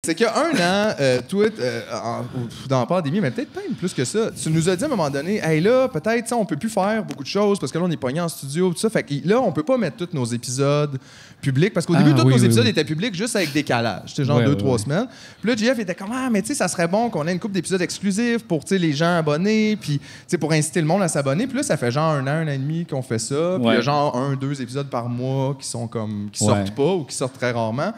c'est qu'il y a un an, toi, dans la pandémie, mais peut-être même plus que ça, tu nous as dit à un moment donné, hey là, peut-être, on peut plus faire beaucoup de choses parce que là, on est pogné en studio, tout ça. Fait que là, on peut pas mettre tous nos épisodes publics parce qu'au début, tous nos épisodes étaient publics juste avec décalage. C'était genre 2-3 semaines. Puis là, JF était comme, mais tu sais, ça serait bon qu'on ait une couple d'épisodes exclusifs pour les gens abonnés, puis pour inciter le monde à s'abonner. Puis là, ça fait genre un an et demi qu'on fait ça. Puis il y a genre 1-2 épisodes par mois qui sont comme qui sortent pas ou qui sortent très rarement.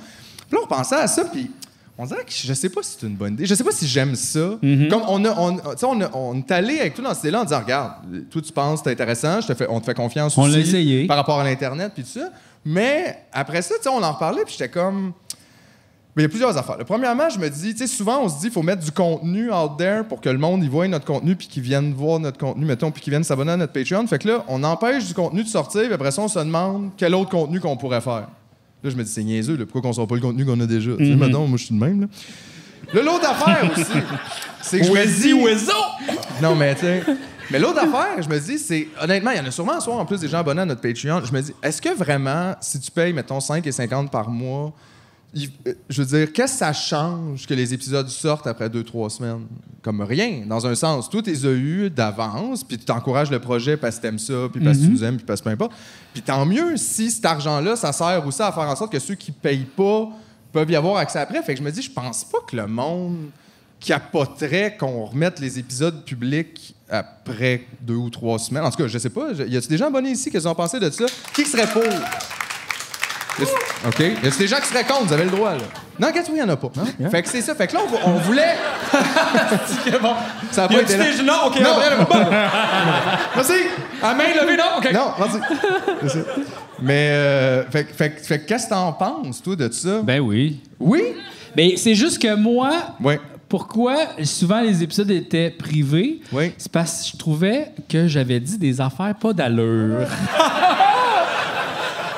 Puis là, on pensait à ça, puis on dirait que je sais pas si c'est une bonne idée. Je sais pas si j'aime ça. Comme on est allé avec tout dans cette idée-là en disant, regarde, toi, tu penses que c'est intéressant, on te fait confiance on aussi l'a essayé. Par rapport à l'Internet, puis tout ça. Mais après ça, on en reparlait, puis j'étais comme... Il y a plusieurs affaires. Premièrement, je me dis, souvent, on se dit qu'il faut mettre du contenu out there pour que le monde y voie notre contenu puis qu'ils viennent voir notre contenu, mettons, puis qu'ils viennent s'abonner à notre Patreon. Fait que là, on empêche du contenu de sortir, puis après ça, on se demande quel autre contenu qu'on pourrait faire. Là, je me dis, c'est niaiseux, là, pourquoi qu'on sort pas le contenu qu'on a déjà? Maintenant, moi, je suis de même, là. Là, l'autre affaire aussi, c'est que je me dis... Non, mais tu sais... Mais l'autre affaire, je me dis, c'est... Honnêtement, il y en a sûrement un soir, en plus, des gens abonnés à notre Patreon. Je me dis, est-ce que vraiment, si tu payes, mettons, 5,50 par mois... Je veux dire, qu'est-ce que ça change que les épisodes sortent après 2-3 semaines? Comme rien, dans un sens. Toi, tu les as eus d'avance, puis tu t'encourages le projet parce que t'aimes ça, puis parce que tu nous aimes, puis parce que peu importe. Puis tant mieux si cet argent-là, ça sert aussi à faire en sorte que ceux qui payent pas peuvent y avoir accès après. Fait que je me dis, je pense pas que le monde capoterait qu'on remette les épisodes publics après 2 ou 3 semaines. En tout cas, je sais pas. Y a-t-il des gens abonnés ici qui ont pensé de ça? Qui serait pour? OK. Y a des gens qui seraient contre, vous avez le droit, là. Non, regarde, oui, il n'y en a pas. Non? Fait que c'est ça. Fait que là, on voulait... bon. Ça a pas été là. Non, OK. Non, rien à voir. Merci. À main levée, non? OK. Non, merci. C'est ça. Mais, fait que qu'est-ce que t'en penses, toi, de ça? Ben oui. Oui? Ben, c'est juste que moi... Oui. Pourquoi souvent les épisodes étaient privés? Oui. C'est parce que je trouvais que j'avais dit des affaires pas d'allure.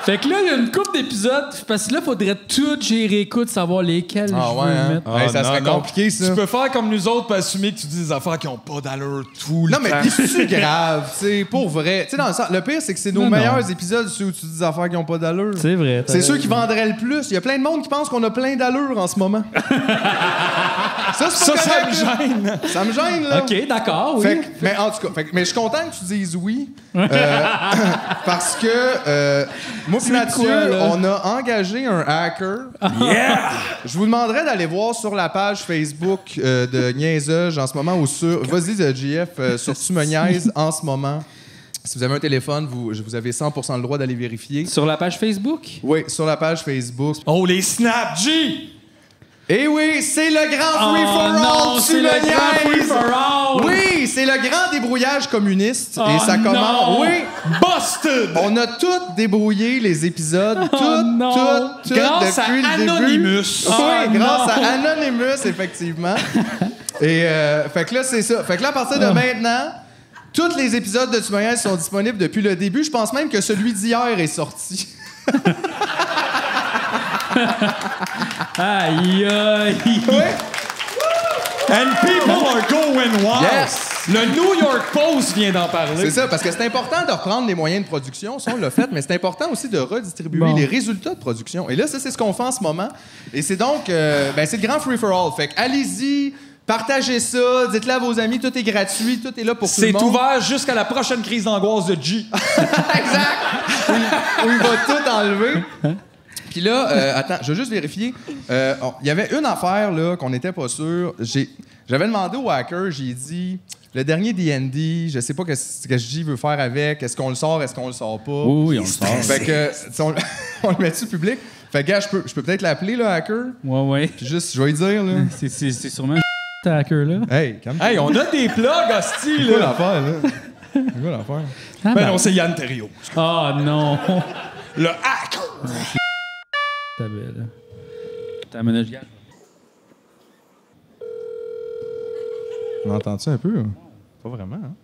Fait que là, il y a une couple d'épisodes, parce que là, il faudrait tout gérer, écoute, savoir lesquels je veux mettre. Hey, ça serait compliqué, ça. Tu peux faire comme nous autres pour assumer que tu dis des affaires qui n'ont pas d'allure tout le temps. Non, mais c'est grave, tu sais, pour vrai. Tu sais, dans le sens, le pire, c'est que c'est nos meilleurs épisodes, ceux où tu dis des affaires qui n'ont pas d'allure. C'est vrai. C'est ceux qui vendraient le plus. Il y a plein de monde qui pense qu'on a plein d'allure en ce moment. Ça me gêne. Ça me gêne, là. OK, d'accord, oui. Fait que, mais en tout cas, mais je suis content que tu dises oui. Parce que moi puis Mathieu, on a engagé un hacker. Yeah! Je vous demanderais d'aller voir sur la page Facebook de Niaiseuge en ce moment ou sur... Vas-y, JF, sur Tu me niaises en ce moment. Si vous avez un téléphone, vous avez 100% le droit d'aller vérifier. Sur la page Facebook? Oui, sur la page Facebook. Oh, les Snap G! Eh oui, c'est le grand free-for-all, tu me niaises! Oui, c'est le grand débrouillage communiste. Et ça commence... Oui! Busted! On a tout débrouillé, les épisodes. Tout Grâce depuis à le début. Anonymous. Oui, grâce à Anonymous, effectivement. Et fait que là, c'est ça. Fait que là, à partir de maintenant, tous les épisodes de Tu me niaises sont disponibles depuis le début. Je pense même que celui d'hier est sorti. Aïe, aïe. Oui. And people are going wild. Yes. Le New York Post vient d'en parler. C'est ça, parce que c'est important de reprendre les moyens de production, ça on l'a fait, mais c'est important aussi de redistribuer les résultats de production. Et là, ça, c'est ce qu'on fait en ce moment. Et c'est donc, c'est le grand free-for-all. Fait que allez-y, partagez ça, dites-le à vos amis, tout est gratuit, tout est là pour tout le monde. C'est ouvert jusqu'à la prochaine crise d'angoisse de G. Exact! Où il va tout enlever. Puis là, attends, je vais juste vérifier. Il y avait une affaire là qu'on n'était pas sûr. J'avais demandé au hacker, j'ai dit, le dernier D&D, je sais pas ce que J veut faire avec. Est-ce qu'on le sort, est-ce qu'on le sort pas? Oui, on le sort. Fait que, on le met-tu public? Fait que, gars, je peux peut-être l'appeler, le hacker? Ouais. Puis juste, je vais lui dire, là. C'est sûrement un hacker, là. Hey, calme-toi. Hey, on a des plugs, hostie, C'est quoi là. l'affaire, là? C'est quoi l'affaire? Ben non, c'est Yann Terriot. Oh non. Le hacker. T'as belle. T'as mené gage. On entend-tu un peu? Pas vraiment, hein?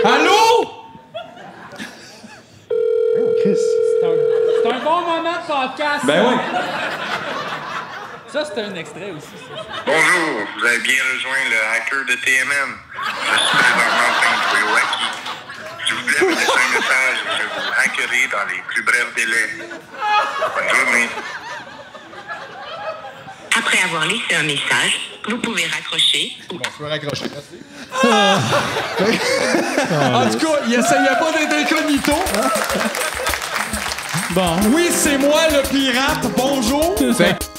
Allô? Chris. C'est un bon moment de podcast. Ben oui. Ça, c'est un extrait aussi. Ça. Bonjour, vous avez bien rejoint le hacker de TMM. Je suis présentement en train de jouer au hockey. S'il vous plaît, me laissez un message et je vous hackerai dans les plus brefs délais. Bonne journée. Après avoir laissé un message, vous pouvez raccrocher ou... Bon, je peux raccrocher. Merci. En tout cas, il essayait pas d'être incognito. Bon. Oui, c'est moi, le pirate. Bonjour. Fait que